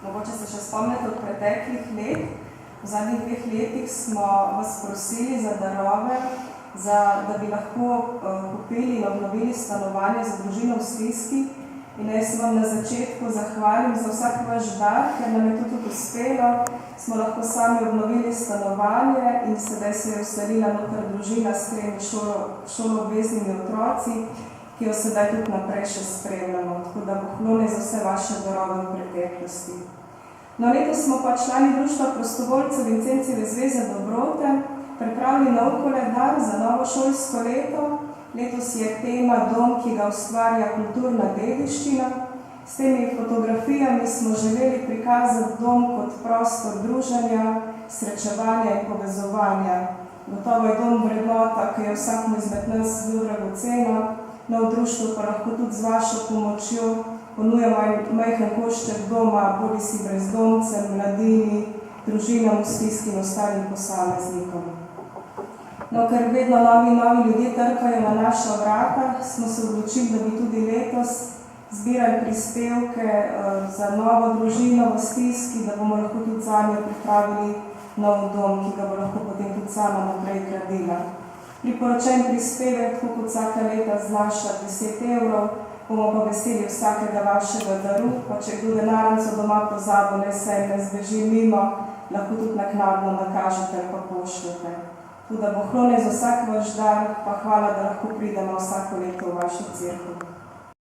Mogoče se še spomnite od preteklih let. V zadnjih 2 letih smo vas prosili za darove, da bi lahko kupili in obnovili stanovanje za družino v stiski. In jaz vam na začetku zahvalim za vsak vaš dar, ker nam je to tudi uspelo. Smo lahko sami obnovili stanovanje in sedaj se je vselila noter družina s 3 šoloobveznimi otroci, ki jo sedaj tudi naprej še spremljamo. Tako da poklone za vse vaše darove v preteklosti. No, letos smo pa člani Društva prostovoljcev Vincencijeve zveze Dobrote pripravili nov koledar za novo šolsko leto. Letos je tema Dom, ki ga ustvarja kulturna dediščina. S temi fotografijami smo želeli prikazati dom kot prostor druženja, srečevanja in povezovanja. Gotovo je dom vrednota, ki je vsakmu izmed nas zelo dragocena. No, v društvu pa lahko tudi z vašo pomočjo ponujamo majhen košček doma, bodisi brezdomcem, mladini, družinam v stiski in ostalim posameznikom. No, ker vedno novi ljudje trkajo na naša vrata, smo se odločili, da bi tudi letos zbirali prispevke za novo družino v stiski, da bomo lahko tudi zanjo pripravili nov dom, ki ga bo lahko potem tudi sama naprej gradila. Priporočen prispevek, tako kot vsaka leta, znaša 10 €, bomo pa veseli vsakega vašega daru, pa če kdo denarnico doma pozabo, ne se ne zbeži mimo, lahko tudi naknadno nakažete ali pa pošljete. Tudi da bo hlone za vsak vaš dar, pa hvala, da lahko pridemo vsako leto v vašo cerkev.